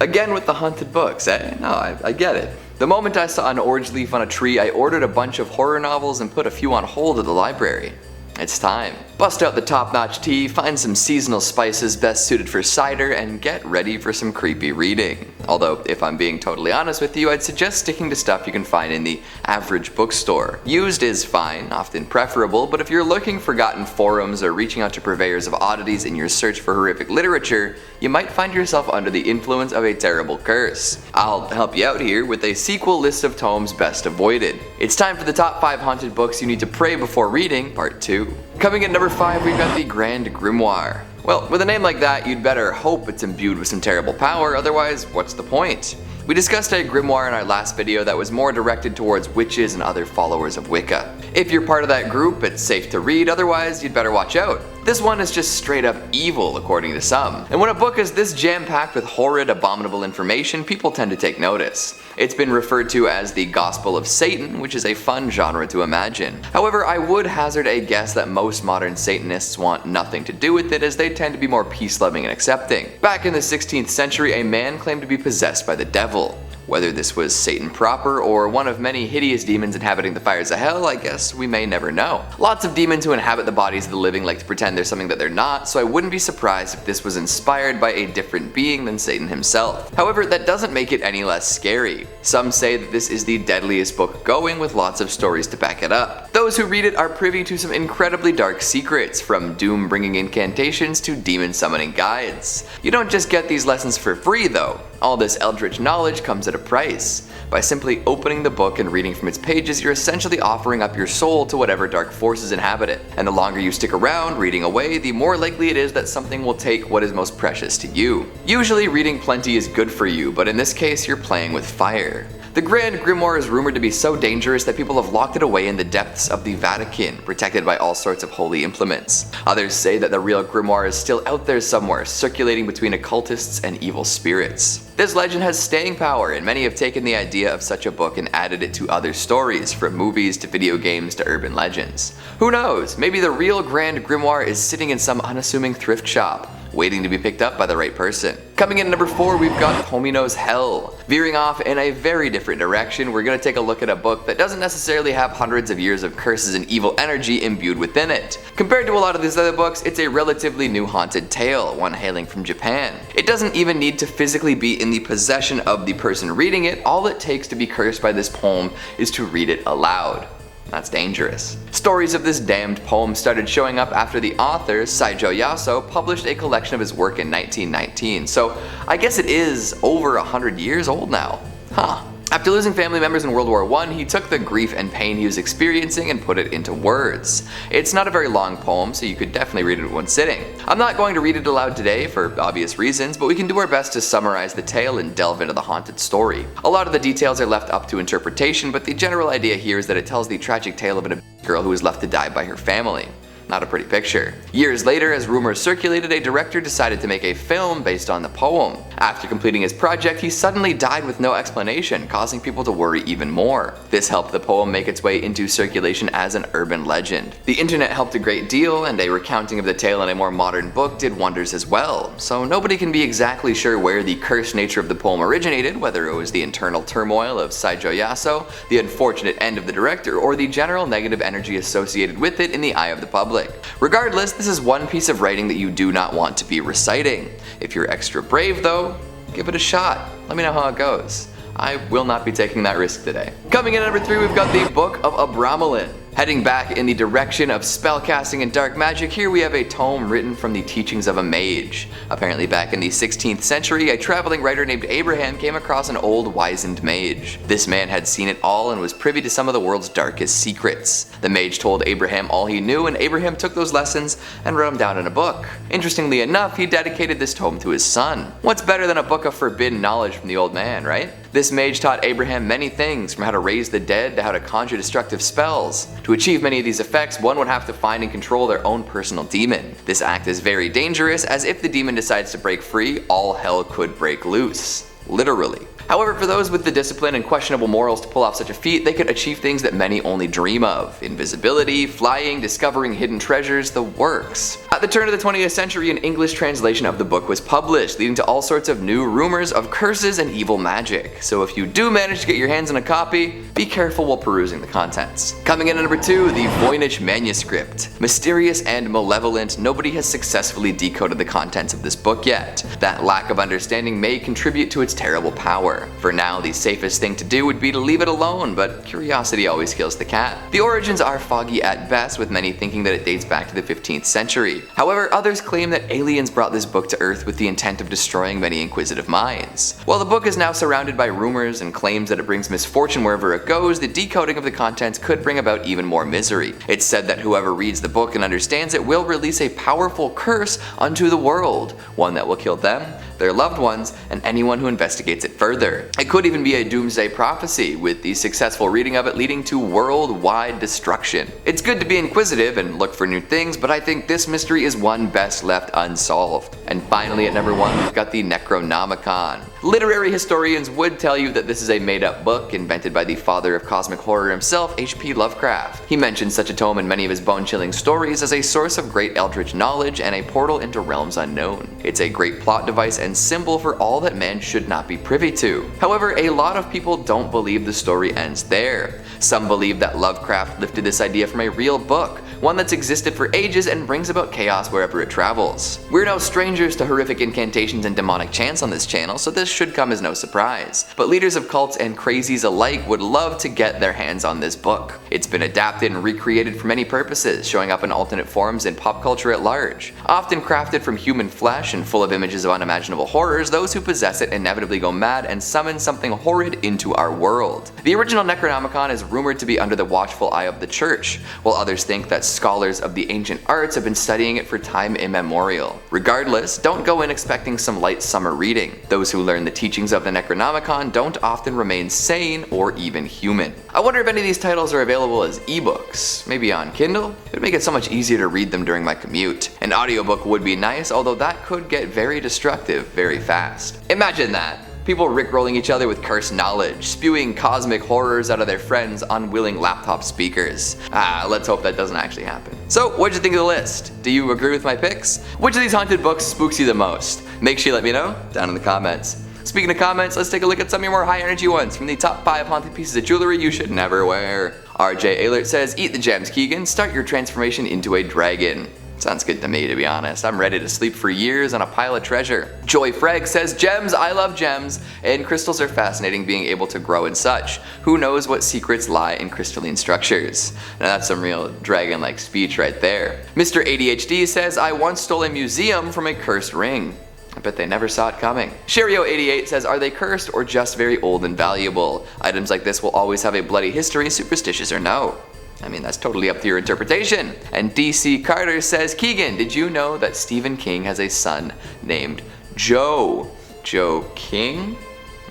Again with the haunted books, eh? No, I get it. The moment I saw an orange leaf on a tree, I ordered a bunch of horror novels and put a few on hold at the library. It's time. Bust out the top-notch tea, find some seasonal spices best suited for cider, and get ready for some creepy reading. Although, if I'm being totally honest with you, I'd suggest sticking to stuff you can find in the average bookstore. Used is fine, often preferable, but if you're looking forgotten forums or reaching out to purveyors of oddities in your search for horrific literature, you might find yourself under the influence of a terrible curse. I'll help you out here with a sequel list of tomes best avoided. It's time for the top 5 haunted books you need to pray before reading, part 2. Coming at number 5, we've got the Grand Grimoire. Well, with a name like that, you'd better hope it's imbued with some terrible power, otherwise, what's the point? We discussed a grimoire in our last video that was more directed towards witches and other followers of Wicca. If you're part of that group, it's safe to read, otherwise you'd better watch out. This one is just straight up evil according to some. And when a book is this jam-packed with horrid, abominable information, people tend to take notice. It's been referred to as the Gospel of Satan, which is a fun genre to imagine. However, I would hazard a guess that most modern Satanists want nothing to do with it, as they tend to be more peace-loving and accepting. Back in the 16th century, a man claimed to be possessed by the devil. Whether this was Satan proper or one of many hideous demons inhabiting the fires of hell, I guess we may never know. Lots of demons who inhabit the bodies of the living like to pretend they're something that they're not, so I wouldn't be surprised if this was inspired by a different being than Satan himself. However, that doesn't make it any less scary. Some say that this is the deadliest book going, with lots of stories to back it up. Those who read it are privy to some incredibly dark secrets, from doom-bringing incantations to demon-summoning guides. You don't just get these lessons for free though. All this eldritch knowledge comes at a price. By simply opening the book and reading from its pages, you're essentially offering up your soul to whatever dark forces inhabit it. And the longer you stick around reading away, the more likely it is that something will take what is most precious to you. Usually reading plenty is good for you, but in this case you're playing with fire. The Grand Grimoire is rumored to be so dangerous that people have locked it away in the depths of the Vatican, protected by all sorts of holy implements. Others say that the real grimoire is still out there somewhere, circulating between occultists and evil spirits. This legend has staying power, and many have taken the idea of such a book and added it to other stories, from movies to video games to urban legends. Who knows, maybe the real Grand Grimoire is sitting in some unassuming thrift shop, waiting to be picked up by the right person. Coming in at number 4, we've got Tomino's Hell. Veering off in a very different direction, we're going to take a look at a book that doesn't necessarily have hundreds of years of curses and evil energy imbued within it. Compared to a lot of these other books, it's a relatively new haunted tale, one hailing from Japan. It doesn't even need to physically be in the possession of the person reading it. All it takes to be cursed by this poem is to read it aloud. That's dangerous. Stories of this damned poem started showing up after the author, Saijo Yaso, published a collection of his work in 1919, so I guess it is over 100 years old now. Huh. After losing family members in World War I, he took the grief and pain he was experiencing and put it into words. It's not a very long poem, so you could definitely read it in one sitting. I'm not going to read it aloud today for obvious reasons, but we can do our best to summarize the tale and delve into the haunted story. A lot of the details are left up to interpretation, but the general idea here is that it tells the tragic tale of an abused girl who was left to die by her family. Not a pretty picture. Years later, as rumors circulated, a director decided to make a film based on the poem. After completing his project, he suddenly died with no explanation, causing people to worry even more. This helped the poem make its way into circulation as an urban legend. The internet helped a great deal, and a recounting of the tale in a more modern book did wonders as well. So nobody can be exactly sure where the cursed nature of the poem originated, whether it was the internal turmoil of Saijo Yaso, the unfortunate end of the director, or the general negative energy associated with it in the eye of the public. Regardless, this is one piece of writing that you do not want to be reciting. If you're extra brave though, give it a shot. Let me know how it goes. I will not be taking that risk today. Coming in at number 3, we've got the Book of Abramelin. Heading back in the direction of spellcasting and dark magic, here we have a tome written from the teachings of a mage. Apparently back in the 16th century, a traveling writer named Abraham came across an old wizened mage. This man had seen it all and was privy to some of the world's darkest secrets. The mage told Abraham all he knew, and Abraham took those lessons and wrote them down in a book. Interestingly enough, he dedicated this tome to his son. What's better than a book of forbidden knowledge from the old man, right? This mage taught Abraham many things, from how to raise the dead to how to conjure destructive spells. To achieve many of these effects, one would have to find and control their own personal demon. This act is very dangerous, as if the demon decides to break free, all hell could break loose. Literally. However, for those with the discipline and questionable morals to pull off such a feat, they could achieve things that many only dream of. Invisibility, flying, discovering hidden treasures, the works. At the turn of the 20th century, an English translation of the book was published, leading to all sorts of new rumors of curses and evil magic. So if you do manage to get your hands on a copy, be careful while perusing the contents. Coming in at number 2, the Voynich Manuscript. Mysterious and malevolent, nobody has successfully decoded the contents of this book yet. That lack of understanding may contribute to its terrible power. For now, the safest thing to do would be to leave it alone, but curiosity always kills the cat. The origins are foggy at best, with many thinking that it dates back to the 15th century. However, others claim that aliens brought this book to Earth with the intent of destroying many inquisitive minds. While the book is now surrounded by rumors and claims that it brings misfortune wherever it goes, the decoding of the contents could bring about even more misery. It's said that whoever reads the book and understands it will release a powerful curse unto the world, one that will kill them, their loved ones, and anyone who investigates it further. It could even be a doomsday prophecy, with the successful reading of it leading to worldwide destruction. It's good to be inquisitive and look for new things, but I think this mystery is one best left unsolved. And finally at number 1, we've got the Necronomicon. Literary historians would tell you that this is a made-up book invented by the father of cosmic horror himself, H.P. Lovecraft. He mentions such a tome in many of his bone-chilling stories as a source of great eldritch knowledge and a portal into realms unknown. It's a great plot device and symbol for all that man should not be privy to. However, a lot of people don't believe the story ends there. Some believe that Lovecraft lifted this idea from a real book, one that's existed for ages and brings about chaos wherever it travels. We're no strangers to horrific incantations and demonic chants on this channel, so this should come as no surprise. But leaders of cults and crazies alike would love to get their hands on this book. It's been adapted and recreated for many purposes, showing up in alternate forms in pop culture at large. Often crafted from human flesh and full of images of unimaginable horrors, those who possess it inevitably go mad and summon something horrid into our world. The original Necronomicon is rumored to be under the watchful eye of the church, while others think that scholars of the ancient arts have been studying it for time immemorial. Regardless, don't go in expecting some light summer reading. Those who learn the teachings of the Necronomicon don't often remain sane or even human. I wonder if any of these titles are available as ebooks, maybe on Kindle? It would make it so much easier to read them during my commute. An audiobook would be nice, although that could get very destructive very fast. Imagine that. People rickrolling each other with cursed knowledge, spewing cosmic horrors out of their friends' unwilling laptop speakers. Let's hope that doesn't actually happen. So, what'd you think of the list? Do you agree with my picks? Which of these haunted books spooks you the most? Make sure you let me know down in the comments. Speaking of comments, let's take a look at some of your more high energy ones from the top 5 haunted pieces of jewelry you should never wear. RJ Ehlert says, eat the gems, Keegan, start your transformation into a dragon. Sounds good to me, to be honest. I'm ready to sleep for years on a pile of treasure. Joy Freg says, gems, I love gems, and crystals are fascinating being able to grow and such. Who knows what secrets lie in crystalline structures? Now that's some real dragon-like speech right there. Mr. ADHD says, I once stole a museum from a cursed ring. I bet they never saw it coming. Sherio88 says, are they cursed or just very old and valuable? Items like this will always have a bloody history, superstitious or no. I mean, that's totally up to your interpretation. And DC Carter says, Keegan, did you know that Stephen King has a son named Joe? Joe King?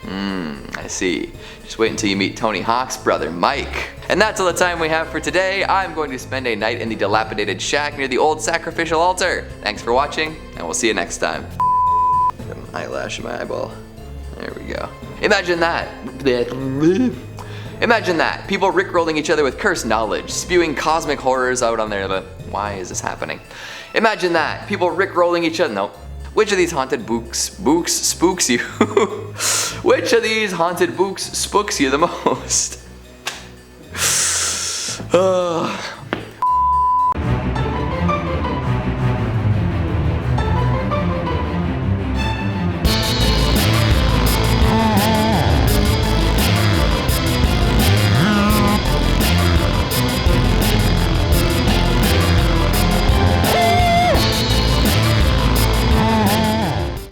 I see. Just wait until you meet Tony Hawk's brother, Mike. And that's all the time we have for today. I'm going to spend a night in the dilapidated shack near the old sacrificial altar. Thanks for watching, and we'll see you next time. Got an eyelash in my eyeball. There we go. Imagine that. Imagine that, people rickrolling each other with cursed knowledge, spewing cosmic horrors out on their why is this happening? Imagine that, people rickrolling each other, no. Which of these haunted books spooks you? Which of these haunted books spooks you the most?